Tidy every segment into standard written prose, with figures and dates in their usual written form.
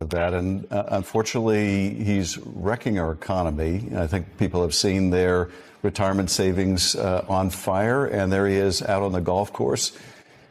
That. And unfortunately, he's wrecking our economy. I think people have seen their retirement savings on fire, and there he is out on the golf course.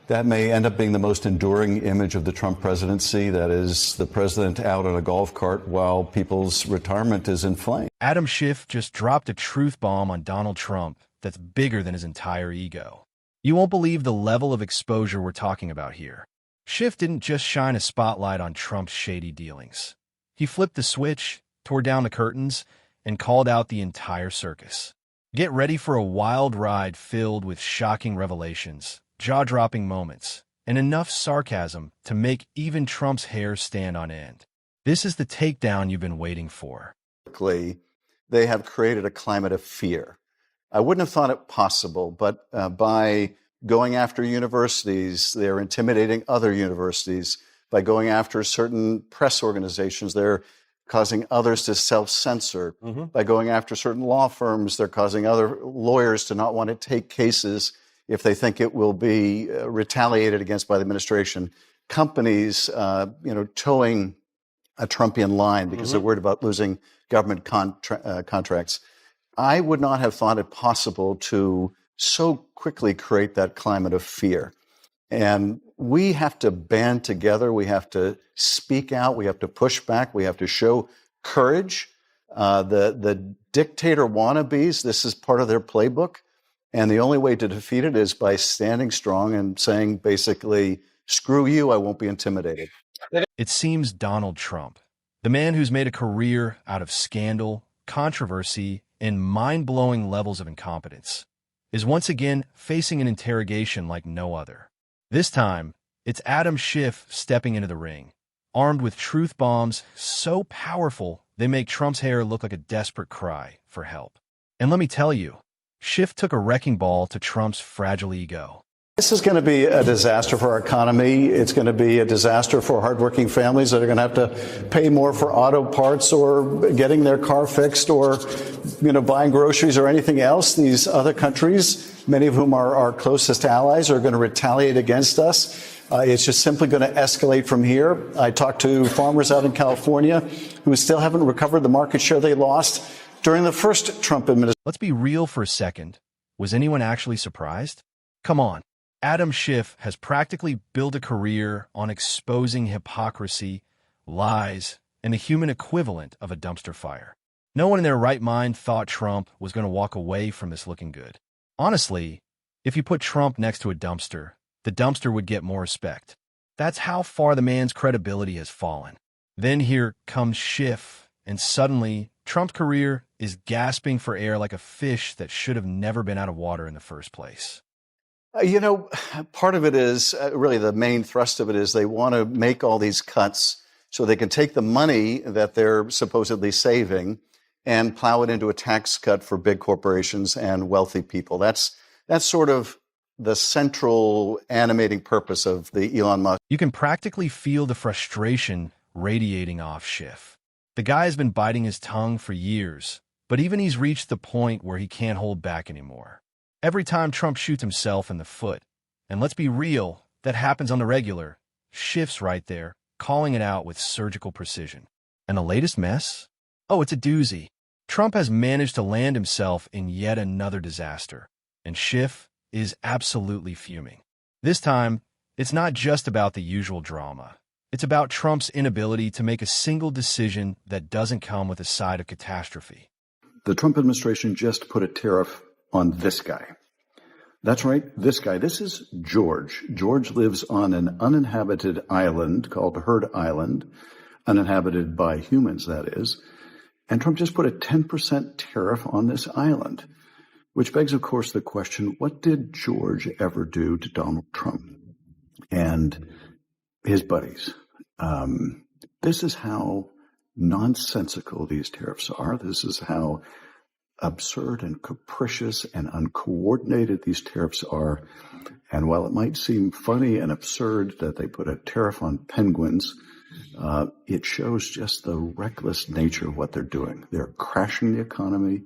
That may end up being the most enduring image of the Trump presidency. That is the president out on a golf cart while people's retirement is in flames. Adam Schiff just dropped a truth bomb on Donald Trump that's bigger than his entire ego. You won't believe the level of exposure we're talking about here. Schiff didn't just shine a spotlight on Trump's shady dealings. He flipped the switch, tore down the curtains, and called out the entire circus. Get ready for a wild ride filled with shocking revelations, jaw-dropping moments, and enough sarcasm to make even Trump's hair stand on end. This is the takedown you've been waiting for. They have created a climate of fear. I wouldn't have thought it possible, but by going after universities, they're intimidating other universities. By going after certain press organizations, they're causing others to self-censor. By going after certain law firms, they're causing other lawyers to not want to take cases if they think it will be retaliated against by the administration. Companies, towing a Trumpian line because they're worried about losing government contracts. I would not have thought it possible to so quickly create that climate of fear. And we have to band together. We have to speak out. We have to push back. We have to show courage. The dictator wannabes, this is part of their playbook. And the only way to defeat it is by standing strong and saying, basically, screw you, I won't be intimidated. It seems Donald Trump, the man who's made a career out of scandal, controversy, and mind-blowing levels of incompetence, is once again facing an interrogation like no other. This time, it's Adam Schiff stepping into the ring, armed with truth bombs so powerful they make Trump's hair look like a desperate cry for help. And let me tell you, Schiff took a wrecking ball to Trump's fragile ego. This is going to be a disaster for our economy. It's going to be a disaster for hardworking families that are going to have to pay more for auto parts or getting their car fixed or, buying groceries or anything else. These other countries, many of whom are our closest allies, are going to retaliate against us. It's just simply going to escalate from here. I talked to farmers out in California who still haven't recovered the market share they lost during the first Trump administration. Let's be real for a second. Was anyone actually surprised? Come on. Adam Schiff has practically built a career on exposing hypocrisy, lies, and the human equivalent of a dumpster fire. No one in their right mind thought Trump was going to walk away from this looking good. Honestly, if you put Trump next to a dumpster, the dumpster would get more respect. That's how far the man's credibility has fallen. Then here comes Schiff, and suddenly Trump's career is gasping for air like a fish that should have never been out of water in the first place. Part of it is really the main thrust of it is they want to make all these cuts so they can take the money that they're supposedly saving and plow it into a tax cut for big corporations and wealthy people. That's sort of the central animating purpose of the Elon Musk. You can practically feel the frustration radiating off Schiff. The guy has been biting his tongue for years, but even he's reached the point where he can't hold back anymore. Every time Trump shoots himself in the foot, and let's be real, that happens on the regular, Schiff's right there, calling it out with surgical precision. And the latest mess? Oh, it's a doozy. Trump has managed to land himself in yet another disaster, and Schiff is absolutely fuming. This time, it's not just about the usual drama. It's about Trump's inability to make a single decision that doesn't come with a side of catastrophe. The Trump administration just put a tariff on this guy. That's right, this guy. This is George. George lives on an uninhabited island called Heard Island, uninhabited by humans, that is. And Trump just put a 10% tariff on this island, which begs, of course, the question, what did George ever do to Donald Trump and his buddies? This is how nonsensical these tariffs are. This is how absurd and capricious and uncoordinated these tariffs are. And while it might seem funny and absurd that they put a tariff on penguins, it shows just the reckless nature of what they're doing. They're crashing the economy,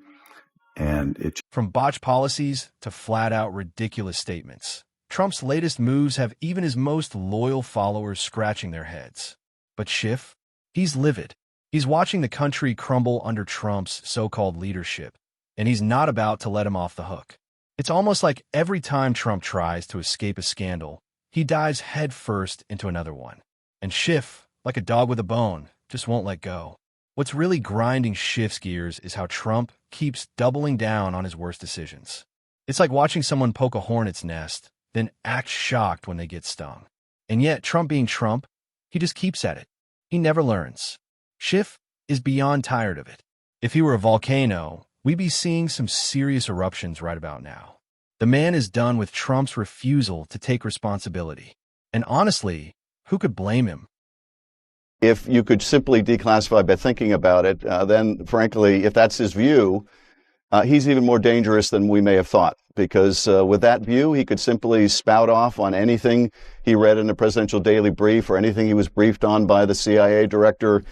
and it's from botched policies to flat-out ridiculous statements. Trump's latest moves have even his most loyal followers scratching their heads. But Schiff? He's livid. He's watching the country crumble under Trump's so-called leadership, and he's not about to let him off the hook. It's almost like every time Trump tries to escape a scandal, he dives headfirst into another one. And Schiff, like a dog with a bone, just won't let go. What's really grinding Schiff's gears is how Trump keeps doubling down on his worst decisions. It's like watching someone poke a hornet's nest, then act shocked when they get stung. And yet, Trump being Trump, he just keeps at it. He never learns. Schiff is beyond tired of it. If he were a volcano, we'd be seeing some serious eruptions right about now. The man is done with Trump's refusal to take responsibility. And honestly, who could blame him? If you could simply declassify by thinking about it, then frankly, if that's his view, he's even more dangerous than we may have thought. Because with that view, he could simply spout off on anything he read in the presidential daily brief or anything he was briefed on by the CIA director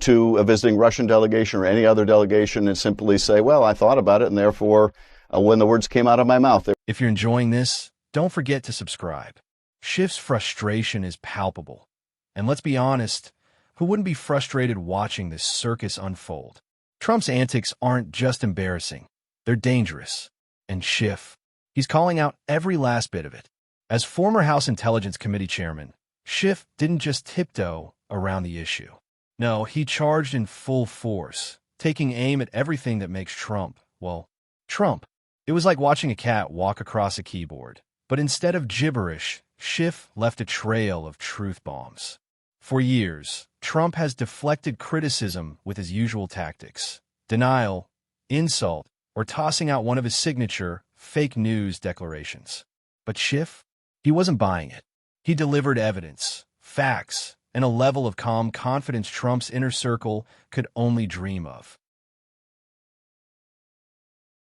to a visiting Russian delegation or any other delegation and simply say, well, I thought about it, and therefore, when the words came out of my mouth. If you're enjoying this, don't forget to subscribe. Schiff's frustration is palpable. And let's be honest, who wouldn't be frustrated watching this circus unfold? Trump's antics aren't just embarrassing, they're dangerous. And Schiff, he's calling out every last bit of it. As former House Intelligence Committee chairman, Schiff didn't just tiptoe around the issue. No, he charged in full force, taking aim at everything that makes Trump, well, Trump. It was like watching a cat walk across a keyboard. But instead of gibberish, Schiff left a trail of truth bombs. For years, Trump has deflected criticism with his usual tactics: denial, insult, or tossing out one of his signature fake news declarations. But Schiff, he wasn't buying it. He delivered evidence, facts, and a level of calm confidence Trump's inner circle could only dream of.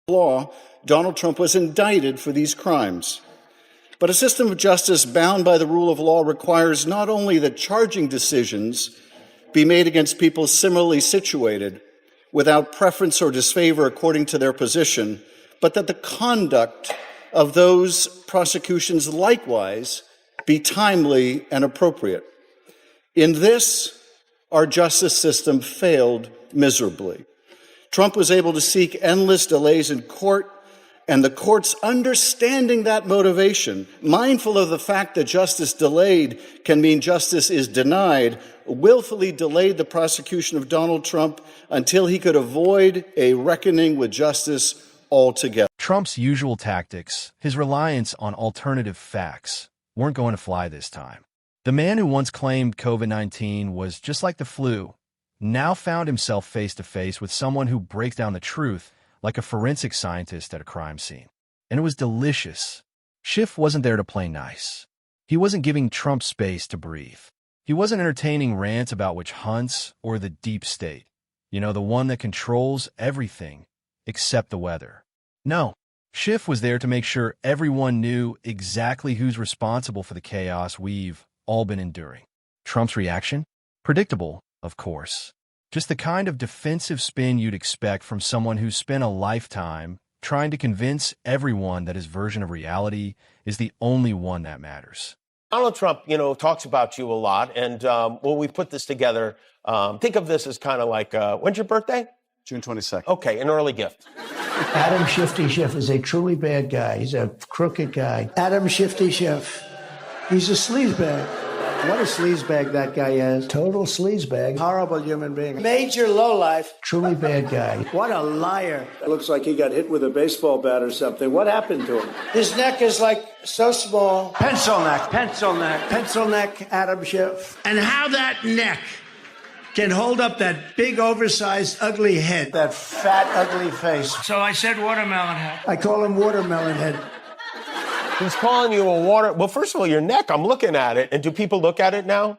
Law, Donald Trump was indicted for these crimes. But a system of justice bound by the rule of law requires not only that charging decisions be made against people similarly situated, without preference or disfavor according to their position, but that the conduct of those prosecutions likewise be timely and appropriate. In this, our justice system failed miserably. Trump was able to seek endless delays in court, and the courts, understanding that motivation, mindful of the fact that justice delayed can mean justice is denied, willfully delayed the prosecution of Donald Trump until he could avoid a reckoning with justice altogether. Trump's usual tactics, his reliance on alternative facts, weren't going to fly this time. The man who once claimed COVID-19 was just like the flu now found himself face-to-face with someone who breaks down the truth like a forensic scientist at a crime scene. And it was delicious. Schiff wasn't there to play nice. He wasn't giving Trump space to breathe. He wasn't entertaining rants about witch hunts or the deep state. You know, the one that controls everything except the weather. No, Schiff was there to make sure everyone knew exactly who's responsible for the chaos we've all been enduring. Trump's reaction? Predictable, of course. Just the kind of defensive spin you'd expect from someone who's spent a lifetime trying to convince everyone that his version of reality is the only one that matters. Donald Trump, talks about you a lot. And when we put this together, think of this as kind of like, when's your birthday? June 22nd. Okay, an early gift. Adam Shifty Schiff is a truly bad guy. He's a crooked guy. Adam Shifty Schiff. He's a sleazebag. What a sleazebag that guy is. Total sleazebag. Horrible human being. Major lowlife. Truly bad guy. What a liar. It looks like he got hit with a baseball bat or something. What happened to him? His neck is like so small. Pencil neck. Pencil neck. Pencil neck, Adam Schiff. And how that neck can hold up that big, oversized, ugly head. That fat, ugly face. So I said watermelon head. I call him watermelon head. He's calling you a water. Well, first of all, your neck, I'm looking at it. And do people look at it now?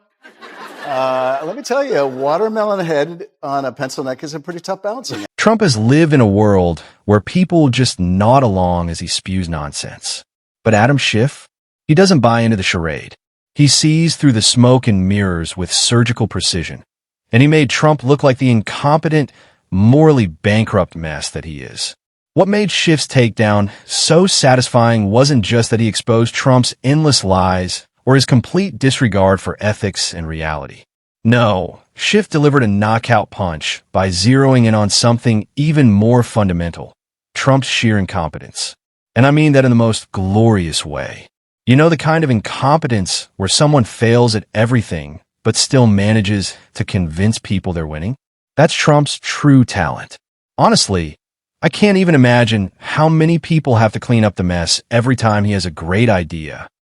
Let me tell you, a watermelon head on a pencil neck is a pretty tough balancing act. Trump has lived in a world where people just nod along as he spews nonsense. But Adam Schiff, he doesn't buy into the charade. He sees through the smoke and mirrors with surgical precision. And he made Trump look like the incompetent, morally bankrupt mess that he is. What made Schiff's takedown so satisfying wasn't just that he exposed Trump's endless lies or his complete disregard for ethics and reality. No, Schiff delivered a knockout punch by zeroing in on something even more fundamental: Trump's sheer incompetence. And I mean that in the most glorious way. You know, the kind of incompetence where someone fails at everything but still manages to convince people they're winning? That's Trump's true talent. Honestly, I can't even imagine how many people have to clean up the mess every time he has a great idea